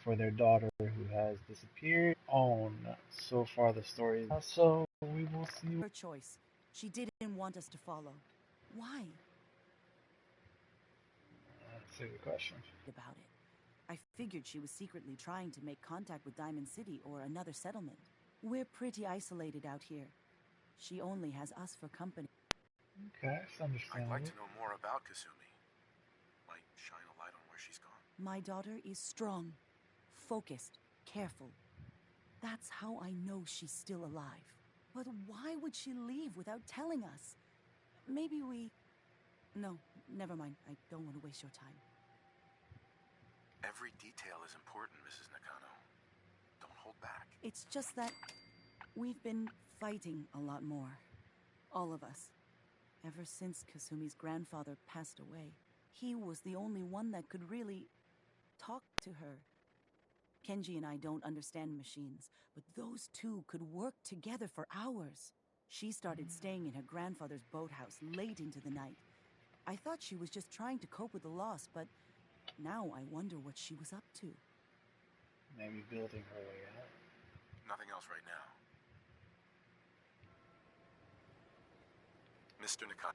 for their daughter who has disappeared. On so far the story. So we will see. Her choice. She didn't want us to follow. Why? That's a good question. About it. I figured she was secretly trying to make contact with Diamond City or another settlement. We're pretty isolated out here. She only has us for company. Okay, it's understandable. I'd like to know more about Kasumi. Might shine a light on where she's gone. My daughter is strong, focused, careful. That's how I know she's still alive. But why would she leave without telling us? Maybe we... No, never mind. I don't want to waste your time. Every detail is important, Mrs. Nakano. Don't hold back. It's just that we've been fighting a lot more. All of us. Ever since Kasumi's grandfather passed away. He was the only one that could really talk to her. Kenji and I don't understand machines, but those two could work together for hours. She started staying in her grandfather's boathouse late into the night. I thought she was just trying to cope with the loss, but now I wonder what she was up to. Maybe building her way out. Nothing else right now. Mr. Nakano,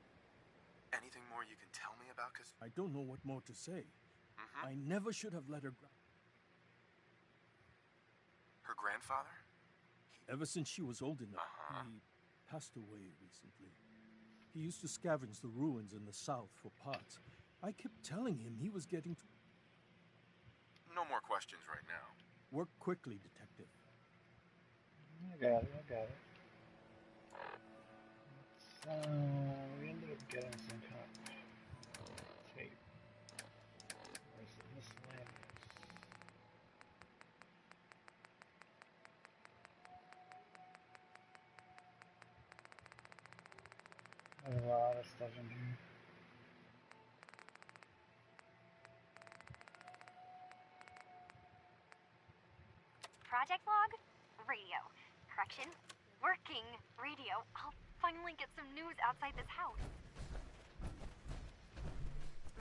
anything more you can tell me about Kasumi? I don't know what more to say. I never should have let her... Her grandfather? Ever since she was old enough, he passed away recently. He used to scavenge the ruins in the south for parts. I kept telling him he was getting... No more questions right now. Work quickly, Detective. I got it. So, we ended up getting some kind of tape. Where's the miscellaneous? A lot of stuff in here. Project log? Radio. Correction. Working radio. I'll finally get some news outside this house.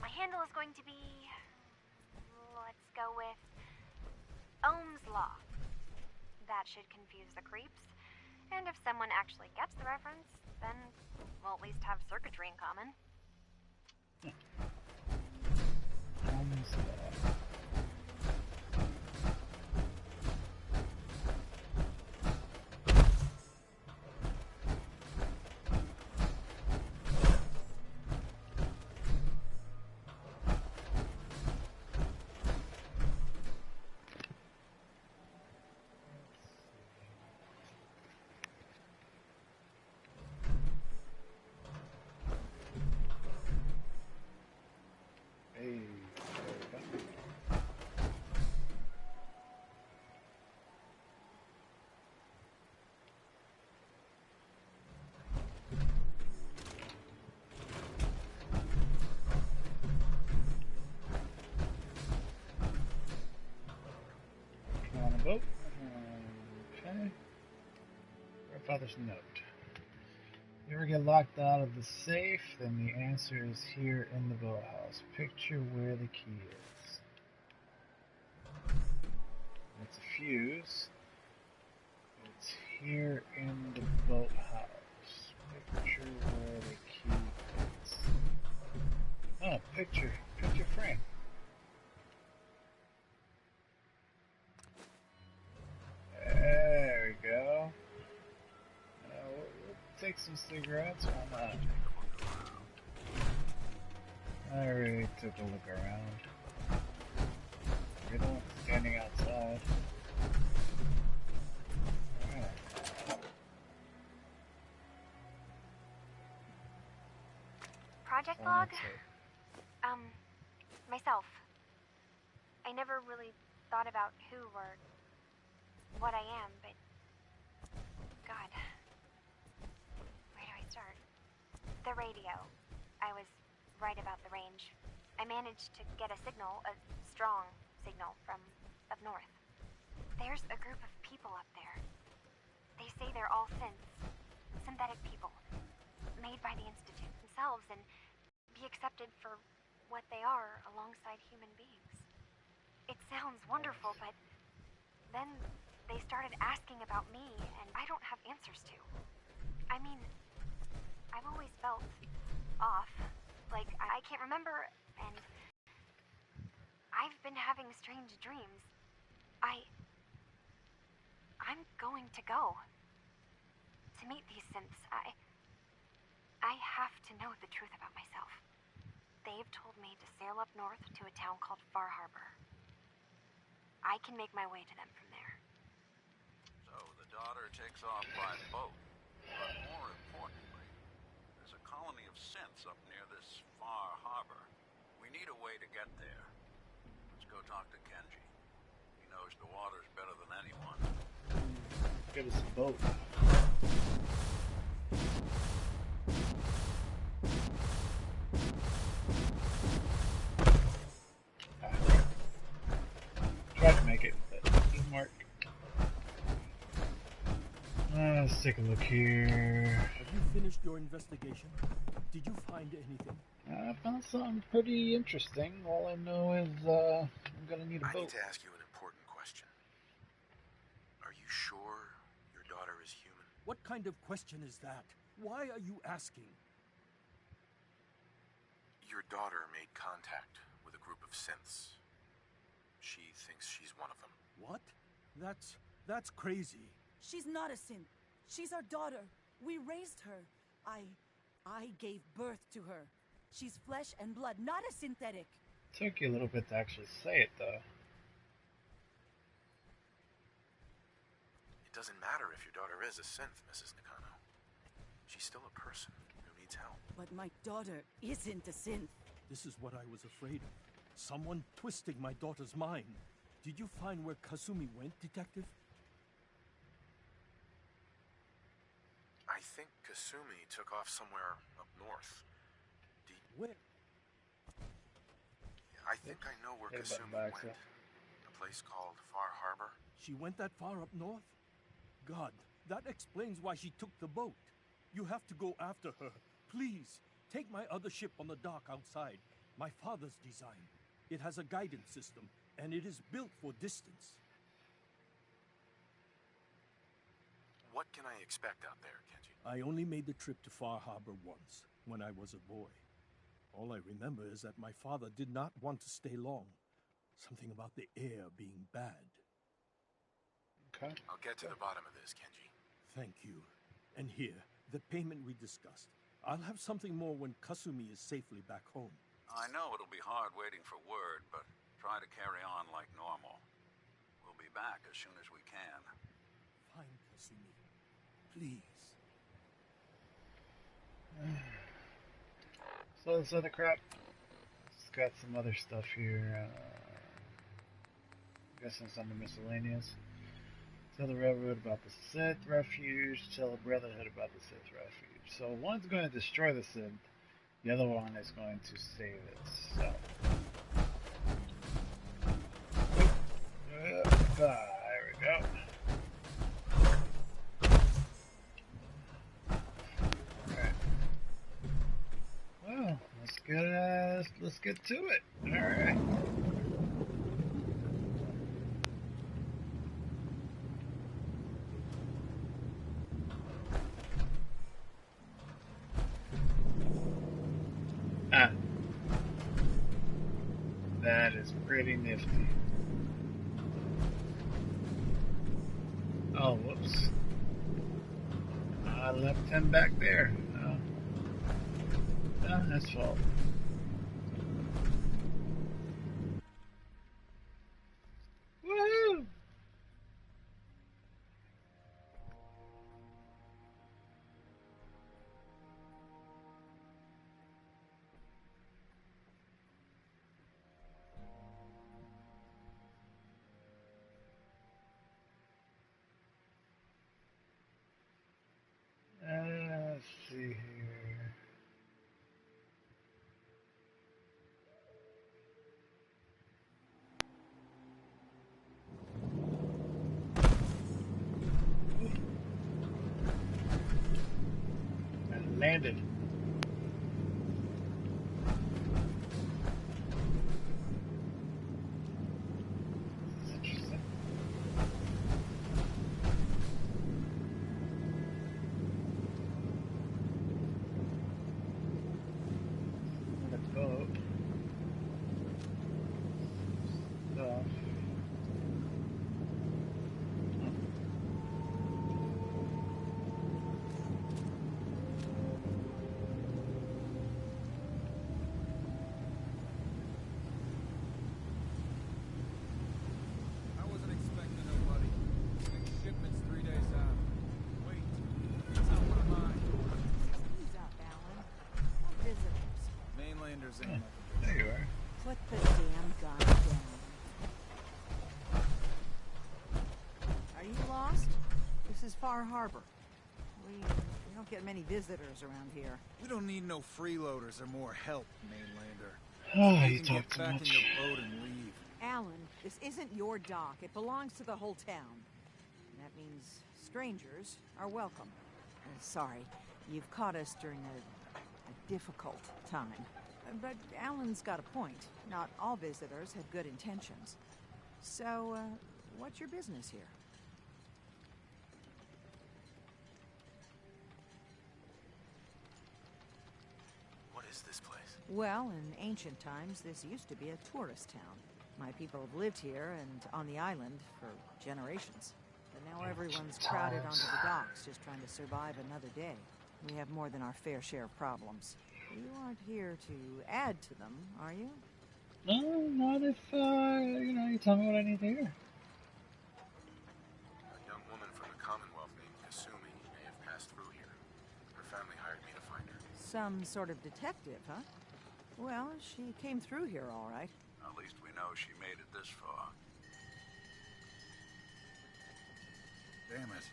My handle is going to be... Let's go with... Ohm's Law. That should confuse the creeps. And if someone actually gets the reference, then we'll at least have circuitry in common. Ohm's Law. On a boat. Okay. Grandfather's note. You ever get locked out of the safe? Then the answer is here in the boathouse. Picture where the key is. It's a fuse. It's here in the boathouse. Picture where the key is. Oh, picture frame. There we go. We'll take some cigarettes. Why not? I already took a look around. You're the one standing outside. Alright. Project log? Myself. I never really thought about who or what I am, but... God. Where do I start? The radio. I was right about the range. I managed to get a signal, a strong signal, from up north. There's a group of people up there. They say they're all synthetic people, made by the Institute themselves, and be accepted for what they are alongside human beings. It sounds wonderful, but then they started asking about me, and I don't have answers to. I mean, I've always felt off, like I can't remember, and I've been having strange dreams. I'm going to go to meet these synths. I have to know the truth about myself. They've told me to sail up north to a town called Far Harbor. I can make my way to them from there. So the daughter takes off by boat. But more importantly, there's a colony of synths up near this Far Harbor. We need a way to get there. Let's go talk to Kenji. He knows the waters better than anyone. Get us a boat. Tried to make it, but it didn't work. Let's take a look here. Have you finished your investigation? Did you find anything? I found something pretty interesting. All I know is I'm gonna need a I boat. need to ask you an important question. Are you sure your daughter is human? What kind of question is that? Why are you asking? Your daughter made contact with a group of synths. She thinks she's one of them. What? That's crazy. She's not a synth. She's our daughter. We raised her. I gave birth to her. She's flesh and blood, not a synthetic. Took you a little bit to actually say it, though. It doesn't matter if your daughter is a synth, Mrs. Nakano. She's still a person who needs help. But my daughter isn't a synth. This is what I was afraid of. Someone twisting my daughter's mind. Did you find where Kasumi went, Detective? I think Kasumi took off somewhere up north. Where? I think I know where Hey, Kasumi back, went. A place called Far Harbor. She went that far up north? God, that explains why she took the boat. You have to go after her. Please, take my other ship on the dock outside. My father's design. It has a guidance system, and it is built for distance. What can I expect out there, Kenji? I only made the trip to Far Harbor once, when I was a boy. All I remember is that my father did not want to stay long. Something about the air being bad. Okay. I'll get to the bottom of this, Kenji. Thank you. And here, the payment we discussed. I'll have something more when Kasumi is safely back home. I know it'll be hard waiting for word, but try to carry on like normal. We'll be back as soon as we can. Fine, Kasumi. Please. So this other crap. It's got some other stuff here. I guess it's under miscellaneous. Tell the Railroad about the Sith Refuge. Tell the Brotherhood about the Sith Refuge. So one's going to destroy the Sith. The other one is going to save it. So. There we go. Alright. Well, let's get to it. Alright. That is pretty nifty. Oh, whoops. I left him back there. Oh, that's fault. Woohoo! Let's see here. I landed. There's ain't nothing. There you are. Put the damn gun down. Are you lost? This is Far Harbor. We don't get many visitors around here. We don't need no freeloaders or more help, mainlander. Oh, You you can talk get too back in much. your boat and leave. Alan, this isn't your dock. It belongs to the whole town. That means strangers are welcome. Sorry, you've caught us during a difficult time. But Alan's got a point. Not all visitors have good intentions. So, what's your business here? What is this place? Well, in ancient times, this used to be a tourist town. My people have lived here and on the island for generations. But now everyone's crowded onto the docks, just trying to survive another day. We have more than our fair share of problems. You aren't here to add to them, are you? No, not if, you tell me what I need to hear. A young woman from the Commonwealth named Kasumi may have passed through here. Her family hired me to find her. Some sort of detective, huh? Well, she came through here all right. At least we know she made it this far. Damn it.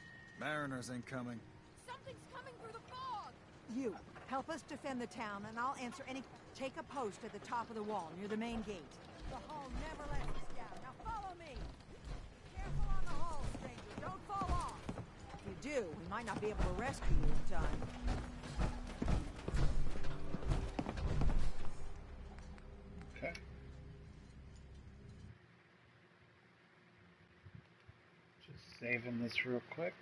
Mariners ain't coming. Something's coming through the fog! You, help us defend the town, and I'll answer any... Take a post at the top of the wall, near the main gate. The hull never lets us down. Now follow me! Careful on the hull, stranger. Don't fall off! If you do, we might not be able to rescue you in time. Okay. Just saving this real quick.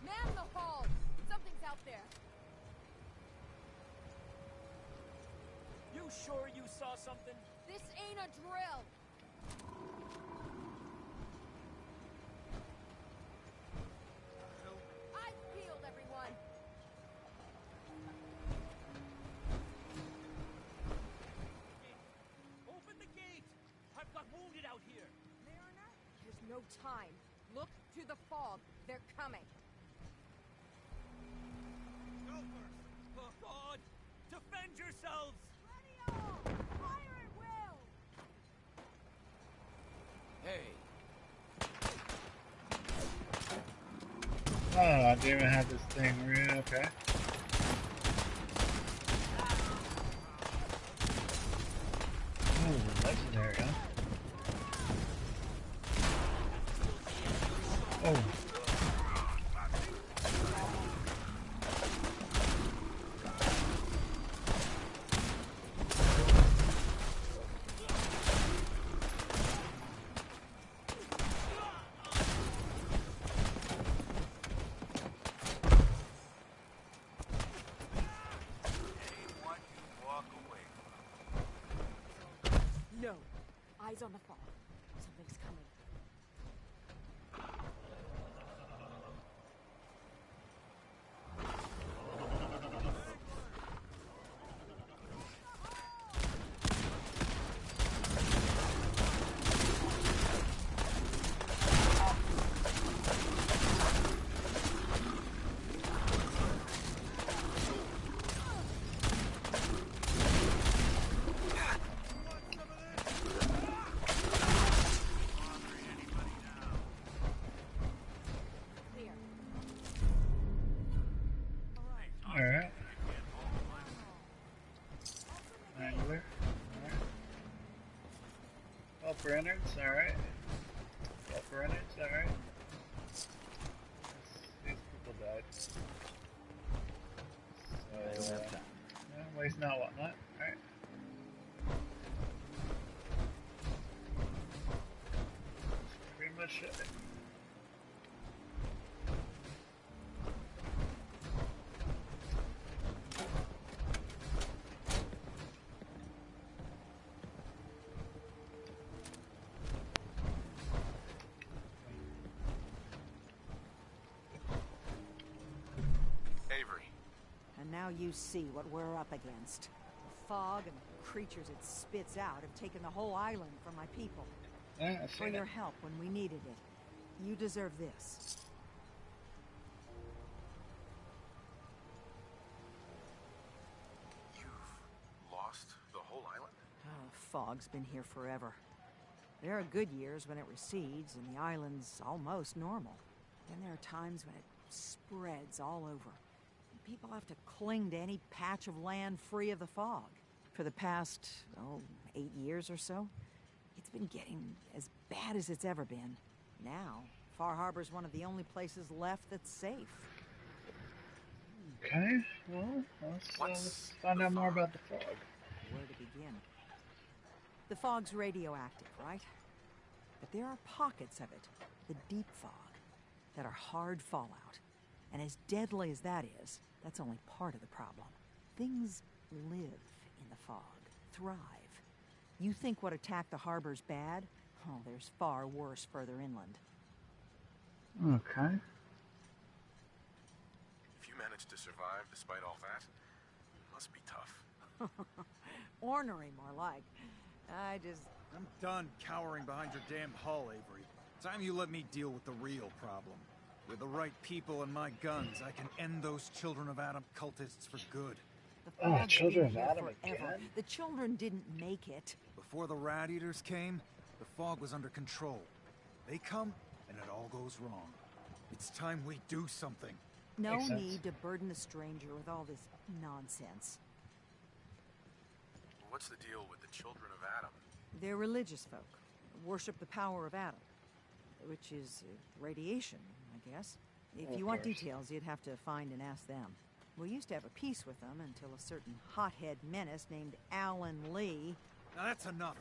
Man the hull! Something's out there. You sure you saw something? This ain't a drill. Eyes peeled, everyone. Open the gate! I've got wounded out here. Mariner, there's no time. Look to the fog. They're coming. Oh, God! Defend yourselves! Ready all! Fire at will! Hey, Oh, I didn't even have this thing real. Okay. Ooh, legendary, huh? Oh. Anyone you walk away from. No. Eyes on the fog. Something's coming. Clear. Alright. Angler. Alright. Upper innards, alright. Upper innards, alright. These people died. I don't So, have time. yeah, waste not, whatnot. Alright. Pretty much it. Avery, And now you see what we're up against. The fog and the creatures it spits out have taken the whole island from my people. Yeah, I've For seen your it. help when we needed it. You deserve this. You've lost the whole island? Oh, fog's been here forever. There are good years when it recedes and the island's almost normal. Then there are times when it spreads all over. People have to cling to any patch of land free of the fog. For the past, 8 years or so, it's been getting as bad as it's ever been. Now, Far Harbor's one of the only places left that's safe. Okay, well, let's find out more about the fog. Where to begin? The fog's radioactive, right? But there are pockets of it, the deep fog, that are hard fallout. And as deadly as that is, that's only part of the problem. Things live in the fog, thrive. You think what attacked the harbor's bad? Oh, there's far worse further inland. Okay. If you managed to survive despite all that, it must be tough. Ornery, more like. I'm done cowering behind your damn hull, Avery. Time you let me deal with the real problem. With the right people and my guns, I can end those Children of Adam cultists for good. The Oh, fog's Children been of here Adam forever. again? The children didn't make it. Before the Rat Eaters came, the fog was under control. They come, and it all goes wrong. It's time we do something. No Makes sense. need to burden the stranger with all this nonsense. What's the deal with the Children of Adam? They're religious folk. Worship the power of Adam. Which is radiation, I guess. If Of you want course. details, you'd have to find and ask them. We used to have a peace with them until a certain hothead menace named Alan Lee. Now that's enough.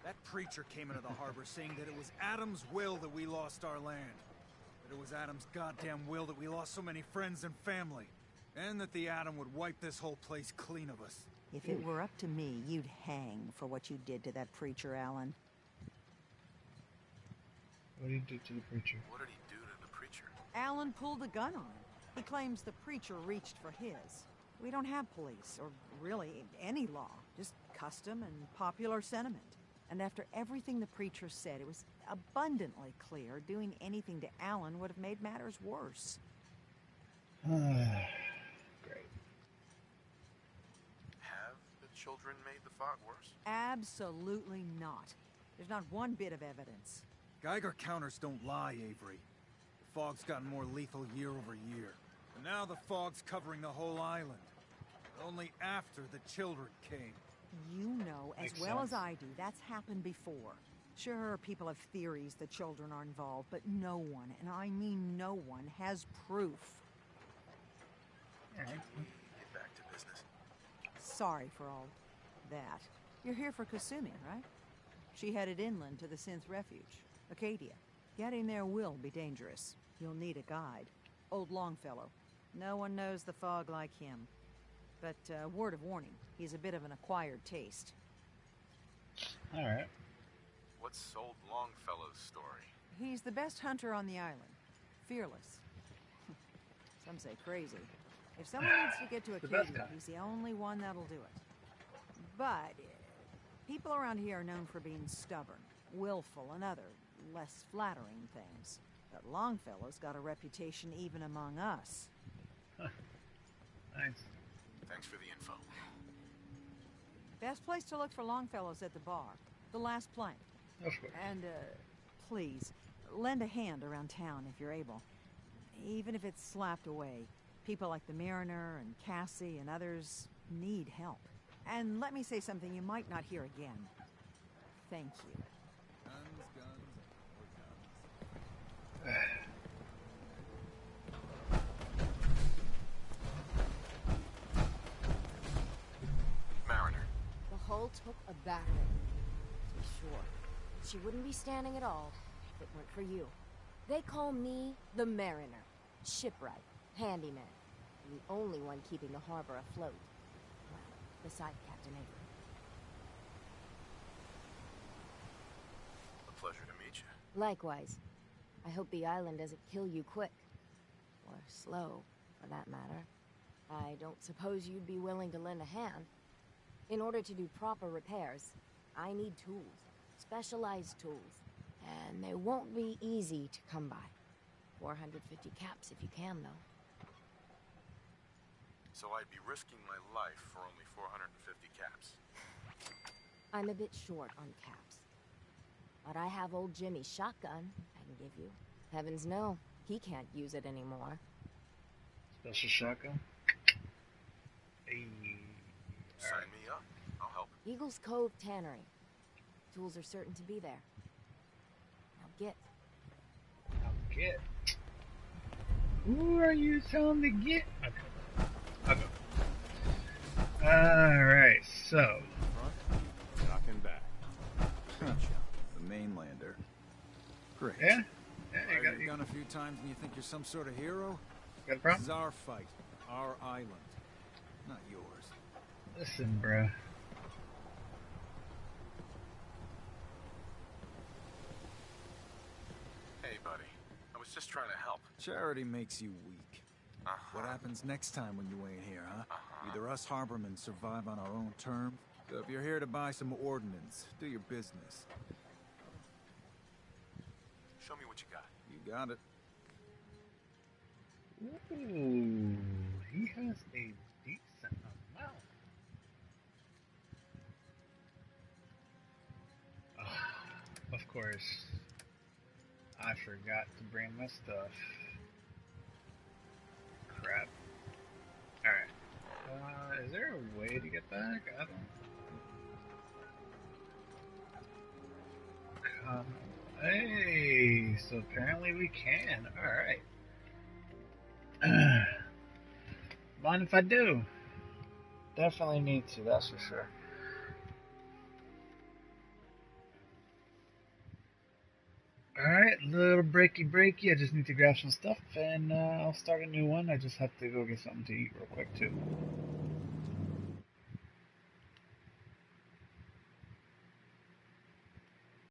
That preacher came into the harbor saying that it was Adam's will that we lost our land. That it was Adam's goddamn will that we lost so many friends and family. And that the Atom would wipe this whole place clean of us. If it were up to me, you'd hang for what you did to that preacher, Alan. What do you do to the preacher? What did he do to the preacher? Alan pulled a gun on him. He claims the preacher reached for his. We don't have police, or really any law, just custom and popular sentiment. And after everything the preacher said, it was abundantly clear doing anything to Alan would have made matters worse. Great. Have the children made the fog worse? Absolutely not. There's not one bit of evidence. Geiger counters don't lie, Avery. The fog's gotten more lethal year over year. And now the fog's covering the whole island. Only after the children came. You know as Makes well sense. as I do, that's happened before. Sure, people have theories the children are involved, but no one, and I mean no one, has proof. Alright. Get back to business. Sorry for all that. You're here for Kasumi, right? She headed inland to the Synth Refuge, Acadia. Getting there will be dangerous. You'll need a guide. Old Longfellow. No one knows the fog like him. But word of warning, he's a bit of an acquired taste. Alright. What's old Longfellow's story? He's the best hunter on the island. Fearless. Some say crazy. If someone needs to get to The best Acadia, kind. he's the only one that'll do it. But people around here are known for being stubborn, willful, and other less flattering things. But Longfellow's got a reputation even among us. Nice. Thanks for the info. Best place to look for Longfellow's at the bar. The last plank. Of course. And, please, lend a hand around town if you're able. Even if it's slapped away. People like the Mariner and Cassie and others need help. And let me say something you might not hear again. Thank you. Guns, guns, more guns. Mariner. The hull took a battering. To be sure. She wouldn't be standing at all if it weren't for you. They call me the Mariner. Shipwright. Handyman. And the only one keeping the harbor afloat. Well, beside Captain Avery. A pleasure to meet you. Likewise. I hope the island doesn't kill you quick. Or slow, for that matter. I don't suppose you'd be willing to lend a hand. In order to do proper repairs, I need tools. Specialized tools. And they won't be easy to come by. 450 caps if you can, though. So I'd be risking my life for only 450 caps. I'm a bit short on caps. But I have old Jimmy's shotgun I can give you. Heavens no, he can't use it anymore. Special shotgun? Hey. Sign me up. I'll help. Eagle's Cove Tannery. Tools are certain to be there. Now get. Get. Who are you telling to get? Okay. I'll go. Alright, so. Knocking back. The mainlander. Great. Yeah? Fired your gun a few times and you think you're some sort of hero? Got a problem? This is our fight. Our island. Not yours. Listen, bruh. Hey, buddy. I was just trying to help. Charity makes you weak. What happens next time when you ain't here, huh? Either us harbormen survive on our own terms. So if you're here to buy some ordnance, do your business. Show me what you got. You got it. Ooh, he has a decent amount. Of course, I forgot to bring my stuff. Crap. Alright. Is there a way to get back? I don't... Come... Hey, so apparently we can. Alright. Mind if I do? Definitely need to, that's for sure. Alright, little breaky. I just need to grab some stuff and I'll start a new one. I just have to go get something to eat real quick too.